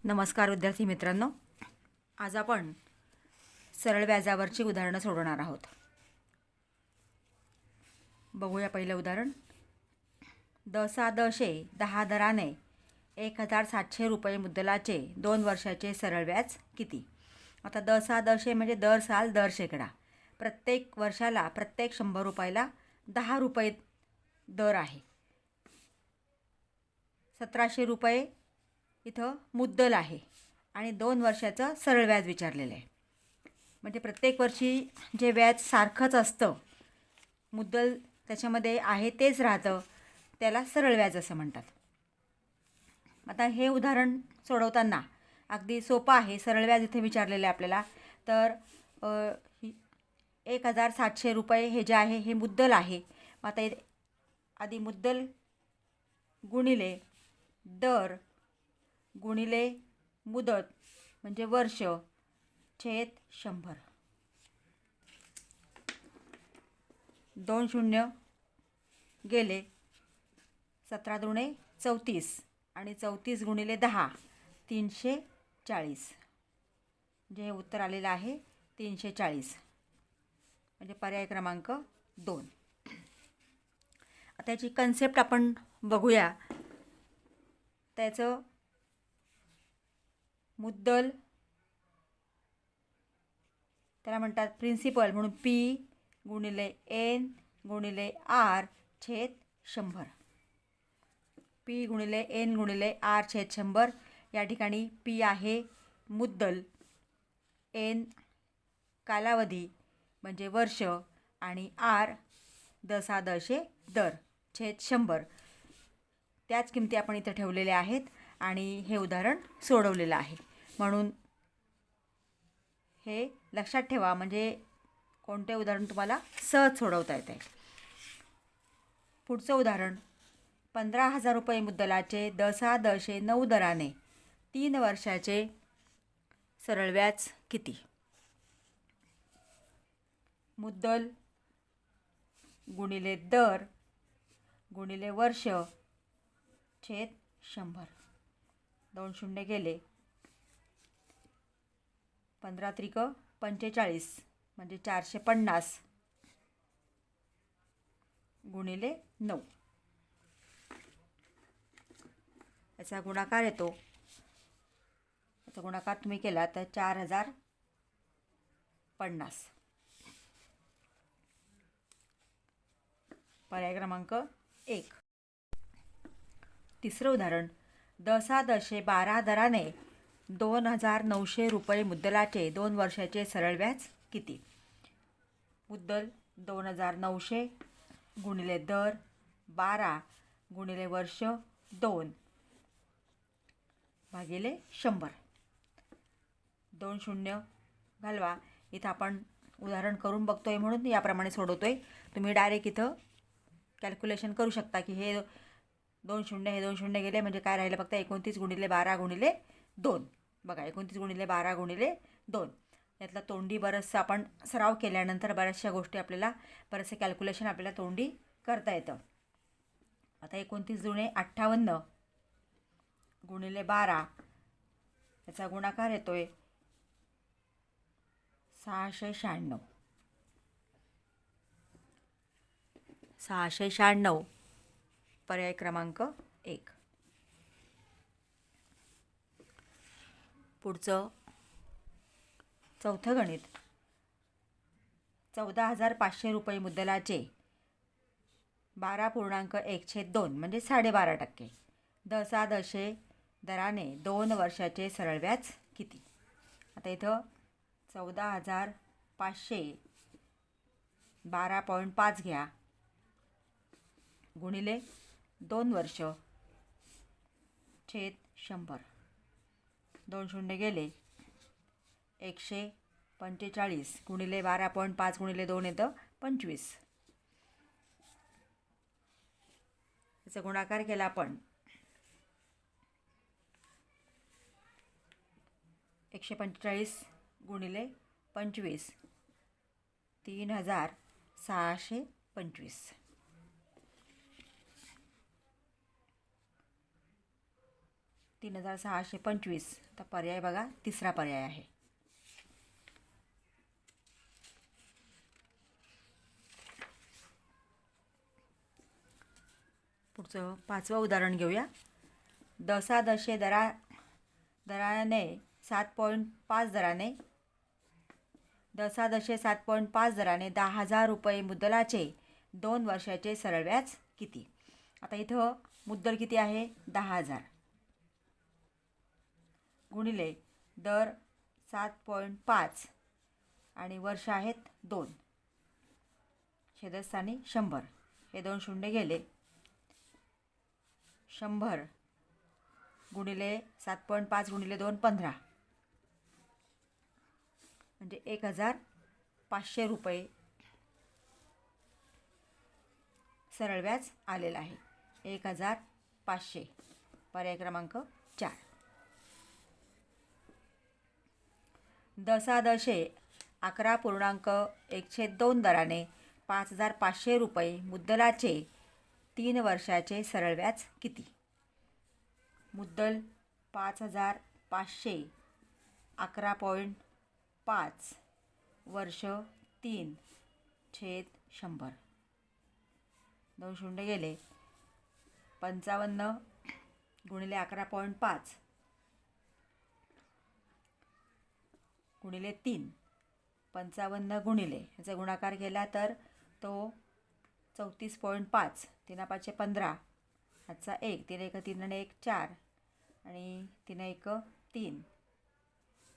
नमस्कार विद्यार्थी मित्रांनो, आज आपण सरळ व्याजावरची उदाहरणं सोडवणार आहोत. बघूया पहिलं उदाहरण. 10 दराने 1700 रुपये मुद्दलाचे 2 वर्षाचे सरळ व्याज किती? आता 10 म्हणजे दर साल दर शेकडा. प्रत्येक वर्षाला प्रत्येक 100 रुपयाला 10 रुपये दर आहे. 1700 रुपये इथं मुद्दल आहे आणि 2 वर्षाचं सरळ व्याज विचारलेलं आहे. म्हणजे प्रत्येक वर्षी जे व्याज सारखंच असतं, मुद्दल त्याच्यामध्ये आहे तेच राहतं, त्याला सरळ व्याज असं म्हणतात. आता हे उदाहरण सोडवताना अगदी सोपं आहे. सरळ व्याज इथे विचारलेलं आहे आपल्याला. तर 1700 रुपये हे जे आहे हे मुद्दल आहे. आता आधी मुद्दल गुणिले दर गुणिले मुदत म्हणजे वर्ष छेद 100. 2 शून्य गेले. 17 दुणे 34 आणि 34 गुणिले 10 340. म्हणजे हे उत्तर आलेलं आहे 340. म्हणजे पर्याय क्रमांक 2. आता याची कन्सेप्ट आपण बघूया. त्याचं मुद्दल त्याला म्हणतात प्रिन्सिपल, म्हणून P गुणिले N गुणिले R छेद 100. P गुणिले N गुणिले R छेद 100. या ठिकाणी P आहे मुद्दल, N कालावधी म्हणजे वर्ष आणि R दशादशे दर छेद 100. त्याच किमती आपण इथं ठेवलेल्या आहेत आणि हे उदाहरण सोडवलेलं आहे. म्हणून हे लक्षात ठेवा, म्हणजे कोणते उदाहरण तुम्हाला सहज सोडवता येते. पुढचं उदाहरण. 15,000 रुपये मुद्दलाचे 10,9 दराने 3 वर्षाचे सरळ व्याज किती? मुद्दल गुणिले दर गुणिले वर्ष छेद 100. 2 शून्य गेले. 15 त्रिक 45 म्हणजे 450 गुणिले 9. याचा गुणाकार येतो. याचा गुणाकार तुम्ही केला तर 4050. पर्याय क्रमांक 1. तिसरं उदाहरण. 10/12 दराने 2,900 रुपये मुद्दलाचे 2 वर्षाचे सरळ व्याज किती? मुद्दल 2,900 गुणिले दर 12 गुणिले वर्ष 2 भागिले 100. 2 शून्य घालवा. इथं आपण उदाहरण करून बघतोय म्हणून याप्रमाणे सोडवतोय. तुम्ही डायरेक्ट इथं कॅल्क्युलेशन करू शकता की हे 2 शून्य हे 2 शून्य गेले म्हणजे काय राहिलं, फक्त 29 गुणिले 12 गुणिले 2. बघा, 29 गुणिले 12 गुणिले 2. यातला तोंडी बरंचसं आपण सराव केल्यानंतर बऱ्याचशा गोष्टी आपल्याला, बरेचसे कॅल्क्युलेशन आपल्याला तोंडी करता येतं. आता 29 दुणे 58 गुणिले 12 याचा गुणाकार येतोय 696. 696 पर्याय क्रमांक 1. पुढचं चौथं गणित. 14,500 रुपये मुद्दलाचे 12.1/2 म्हणजे 12.5% 10 दराने 2 वर्षाचे सरळ व्याज किती? आता इथं 14,500 12.5 घ्या गुणिले 2 वर्ष छेद 100. 2 शून्य गेले. 145 गुणिले 12.5 गुणिले 2 येतं 25. याचा गुणाकार केला आपण 145 गुणिले 25 3,625. 3625. आता पर्याय बघा, तिसरा पर्याय आहे. पुढचं 5वं उदाहरण घेऊया. दशादशे दराने 7.5 दराने 7.5 दराने 10,000 रुपये मुद्दलाचे 2 वर्षाचे सरळ व्याज किती? आता इथं मुद्दल किती आहे? 10,000 गुणिले दर 7.5 आणि वर्ष आहेत 2, छेदस्थानी 100. हे 2 शून्य गेले. 100 गुणिले 7.5 गुणिले 2 15, म्हणजे 1,500 रुपये सरळ व्याज आलेलं आहे. 1,500. पर्याय क्रमांक 4. दशादशे 11.1/2 दराने 5,500 रुपये मुद्दलाचे 3 वर्षाचे सरळ व्याज किती? मुद्दल 5,500, 11.5, वर्ष 3, छेद 100. 2 शून्य गेले. 55 गुणिले 11.5 गुणिले 3, 55 गुणिले याचा गुणाकार केला तर तो 34.5. 3 5 15, हातचा 1, 3 1 3 आणि 1 4 आणि 3 1 3.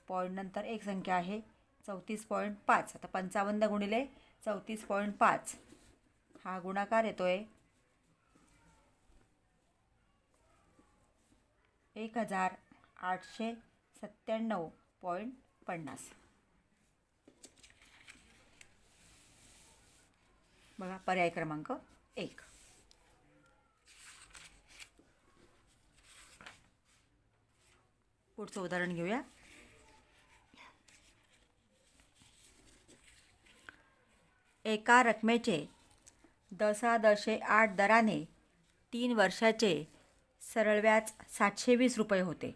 पॉईंट नंतर एक संख्या आहे 34.5. आता 55 गुणिले 34.5 हा गुणाकार येतोय 1,897.50. बघा, पर्याय क्रमांक 1. पुढचं उदाहरण घेऊया. एका रकमेचे 10.8 दराने 3 वर्षाचे सरळ व्याज 720 रुपये होते,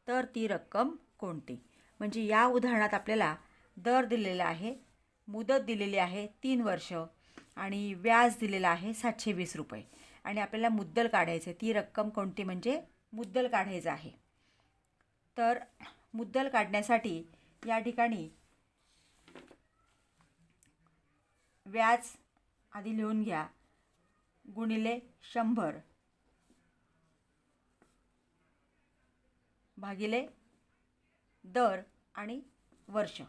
तर ती रक्कम कोणती? म्हणजे या उदाहरणात आपल्याला दर दिलेला आहे, मुदत दिलेली आहे 3 वर्ष आणि व्याज दिलेला आहे 720 रुपये आणि आपल्याला मुद्दल काढायचे. ती रक्कम कोणती म्हणजे मुद्दल काढायचं आहे. तर मुद्दल काढण्यासाठी या ठिकाणी व्याज आधी लिहून घ्या, गुणिले 100 भागिले दर आणि वर्ष.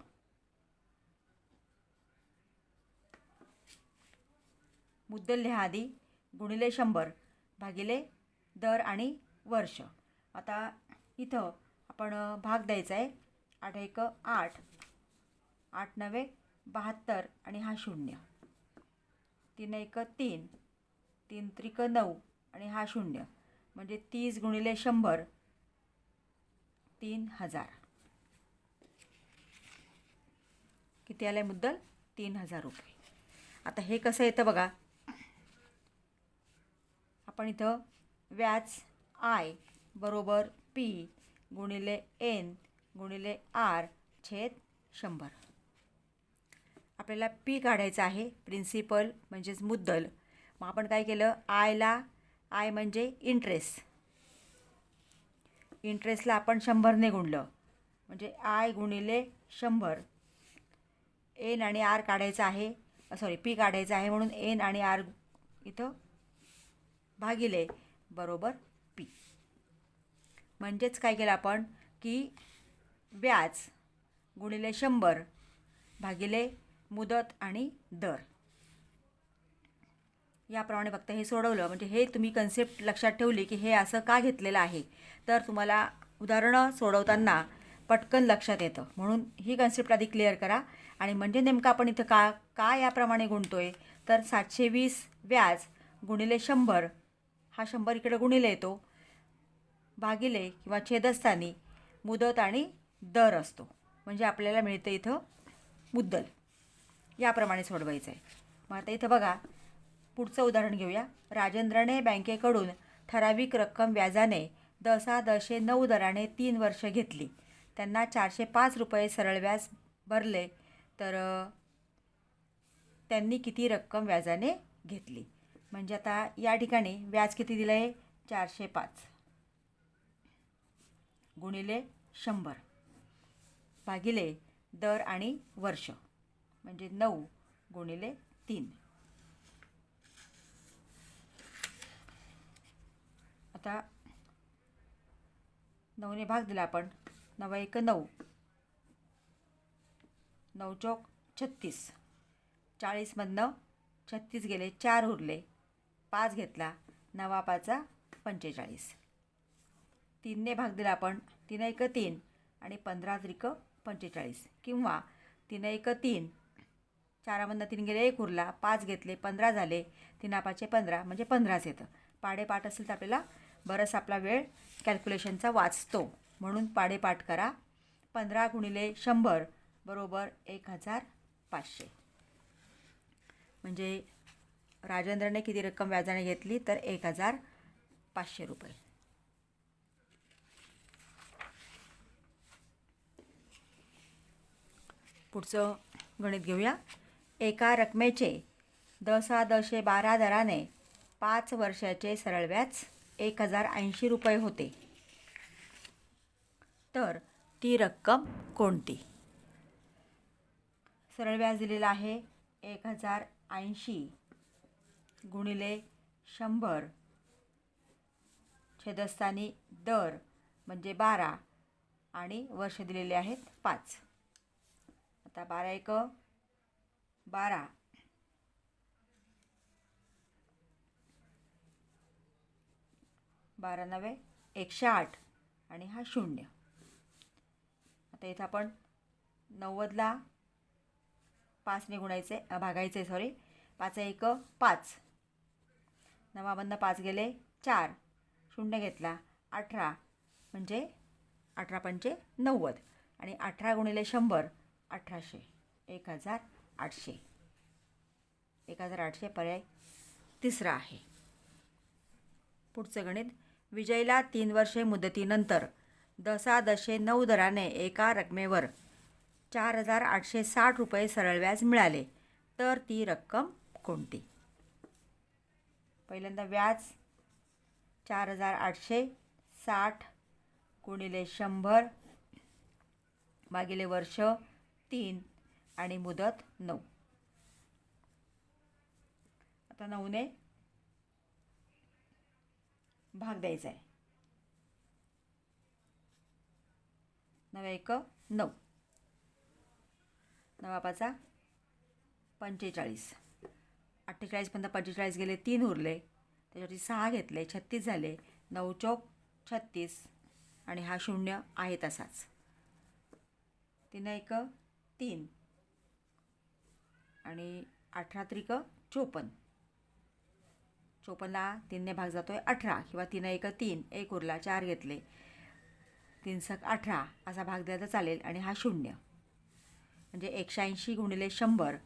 मुद्दल लिहा आधी, गुणिले 100 भागिले दर आणि वर्ष. आता इथं आपण भाग द्यायचा आहे. 8 1 8, 8 9 72 आणि हा 0. 3 1 3, 3 3 9 आणि हा 0, म्हणजे 30 गुणिले 100 3,000. किती आलं आहे मुद्दल? 3,000 रुपये. आता हे कसं येतं बघा. आपण इथं व्याज आय बरोबर पी गुणिले एन गुणिले आर छेद 100. आपल्याला पी काढायचं आहे, प्रिन्सिपल म्हणजेच मुद्दल. मग आपण काय केलं, आय म्हणजे इंटरेस्टला आपण 100ने गुणलं, म्हणजे आय गुणिले 100. एन आणि आर काढायचं आहे, पी काढायचं आहे, म्हणून एन आणि आर इथं भागिले बरोबर पी. म्हणजेच काय केलं आपण की व्याज गुणिले 100 भागिले मुदत आणि दर. याप्रमाणे फक्त हे सोडवलं म्हणजे हे तुम्ही कन्सेप्ट लक्षात ठेवली की हे असं का घेतलेलं आहे, तर तुम्हाला उदाहरणं सोडवताना पटकन लक्षात येतं. म्हणून ही कन्सेप्ट आधी क्लिअर करा. आणि म्हणजे नेमकं आपण इथं का याप्रमाणे गुणतोय, तर 720 व्याज गुणिले 100, हा 100 इकडे गुणिले येतो, भागिले किंवा छेदस्थानी मुदत आणि दर असतो, म्हणजे आपल्याला मिळतं इथं मुद्दल. याप्रमाणे सोडवायचं आहे. मग आता इथं बघा, पुढचं उदाहरण घेऊया. राजेंद्रने बँकेकडून ठराविक रक्कम व्याजाने दसा दशे 9 दराने 3 वर्ष घेतली, त्यांना 405 रुपये सरळ व्याज भरले, तर त्यांनी किती रक्कम व्याजाने घेतली. म्हणजे आता या ठिकाणी व्याज किती दिलं आहे, 405 गुणिले 100 भागिले दर आणि वर्ष, म्हणजे 9 गुणिले 3. आता 9ने भाग दिला आपण, 9 1 9, 9 चौक 36, 40मधनं 36 गेले, 4 उरले, 5 घेतला, 9 5 45. 3ने भाग दिला आपण, 3 1 3 आणि 15 त्रिक 45, किंवा 3 1 3, 4मधनं 3 गेले, 1 उरला, 5 घेतले, 15 झाले, 3 5 15, म्हणजे 15च येतं. पाढेपाठ असेल तर आपल्याला बरंच आपला वेळ कॅल्क्युलेशनचा वाचतो, म्हणून पाढेपाठ करा. 15 गुणिले 100 बरोबर 1500. म्हणजे राजेंद्रने किती रक्कम व्याजाने घेतली, तर 1500 रुपये. पुढचं गणित घेऊया. एका रकमेचे दसा दशे 12 दराने 5 वर्षाचे सरळ व्याज 1080 रुपये होते, तर ती रक्कम कोणती. सरळ व्याज दिलेलं आहे 1080 गुणिले 100 छेदस्थानी दर म्हणजे 12 आणि वर्ष दिलेले आहेत 5. आता 12 1 12, 12 9 108 आणि हा 0. आता इथं आपण 90ला 5ने गुणायचे, भागायचे, 5 1 5, 9मधनं 5 गेले, 4, 0 घेतला, 18, म्हणजे 18 पंचे 90, आणि 18 गुणिले 100 1800, 1800. 1800 पर्याय तिसरा आहे. पुढचं गणित. विजयला 3 वर्षे मुदतीनंतर दसा दशे 9 दराने एका रकमेवर 4860 रुपये सरळ व्याज मिळाले, तर ती रक्कम कोणती. पहिल्यांदा व्याज 4860 गुणिले 100 भागिले वर्ष 3 आणि मुदत 9. आता 9ने भाग द्यायचा आहे. 9 1 9, 9 5 45, 48 45 गेले, 3 उरले, त्याच्यावरती 6 घेतले, 36 झाले, 9 चौक 36 आणि हा 0 आहे तसाच. 3 1 3 आणि 18 त्रिक 54, 54ला 3ने भाग जातोय 18, किंवा 3 1 3, 1 उरला, 4 घेतले, 3 6 18 असा भाग द्यायचा चालेल, आणि हा 0. म्हणजे 180 गुणिले 100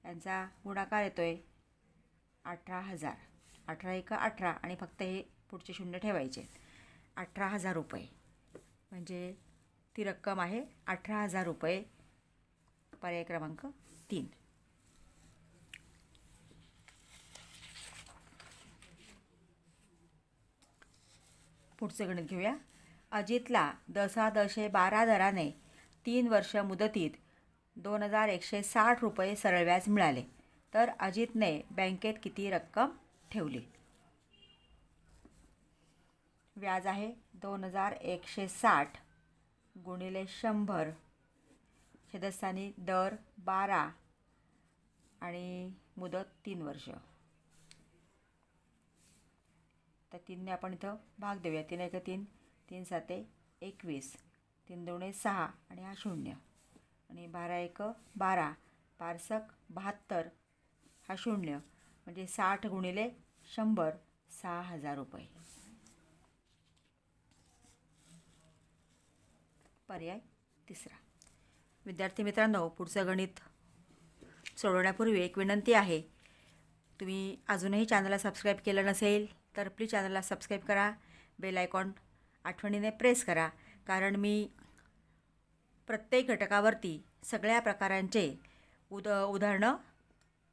यांचा गुणाकार येतोय 18,000. 18 1 18 आणि फक्त हे पुढचे 0 ठेवायचे, 18,000 रुपये. म्हणजे ती रक्कम आहे 18,000 रुपये. पर्याय क्रमांक 3. पुढचे गणित घेऊया. अजितला दसा दशे 12 दराने 3 वर्ष मुदतीत 2160 रुपये सरळ व्याज मिळाले, तर अजितने बँकेत किती रक्कम ठेवली. व्याज आहे 2160 गुणिले 100 छेदस्थानी दर 12 आणि मुदत 3 वर्ष. तर 3ने आपण इथं भाग देऊया. 3 1 3, 3 7 21, 3 2 6 आणि हा 0, आणि 12 1 12, 5 72, हा 0, म्हणजे 60 गुणिले 100 6000 रुपये. पर्याय तिसरा. विद्यार्थी मित्रांनो, पुढचं गणित सोडवण्यापूर्वी एक विनंती आहे. तुम्ही अजूनही चॅनलला सबस्क्राईब केलं नसेल तर प्लीज चॅनलला सबस्क्राईब करा, बेल आयकॉन आठवणीने प्रेस करा, कारण मी प्रत्येक घटकावरती सगळ्या प्रकारांचे उदाहरणं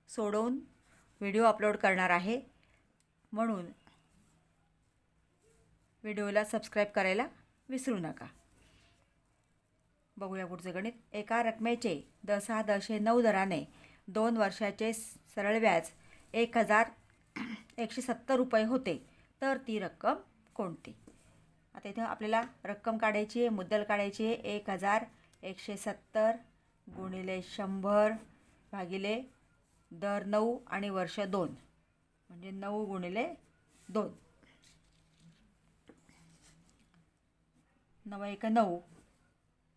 सोडवून व्हिडिओ अपलोड करणार आहे. म्हणून व्हिडिओला सबस्क्राईब करायला विसरू नका. बघूया पुढचे गणित. एका रकमेचे 10,9 दराने 2 वर्षाचे सरळ व्याज 1,170 रुपये होते, तर ती रक्कम कोणती? आता इथं आपल्याला रक्कम काढायची आहे, मुद्दल काढायची आहे. 1,170 गुणिले 100 भागिले दर 9 आणि वर्ष 2 म्हणजे 9 गुणिले 2. 9 1 9,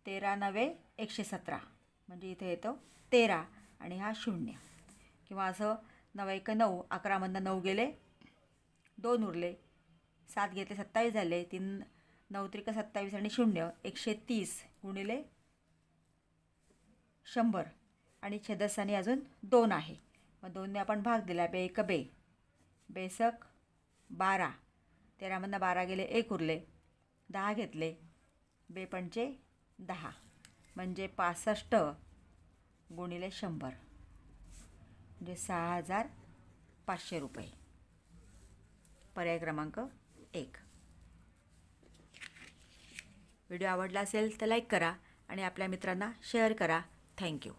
13 9 117 म्हणजे इथे येतो 13 आणि हा 0. किंवा असं 9 1 9, 11मधनं 9 गेले, 2 उरले, 7 घेतले 27 झाले, 3 9 त्रिक 27 आणि 0 130 गुणिले 100 आणि छेदस्थानी अजून 2 आहे. मग 2ने आपण भाग दिला. 2 1 2, बेसक 12, 13मधनं 12 गेले, 1 उरले, 10 घेतले, 2 पंचे 10 म्हणजे 65 गुणिले 100 म्हणजे 6,500 रुपये. पर्याय क्रमांक 1. व्हिडिओ आवडला असेल तर लाईक करा आणि आपल्या मित्रांना शेअर करा. थँक्यू.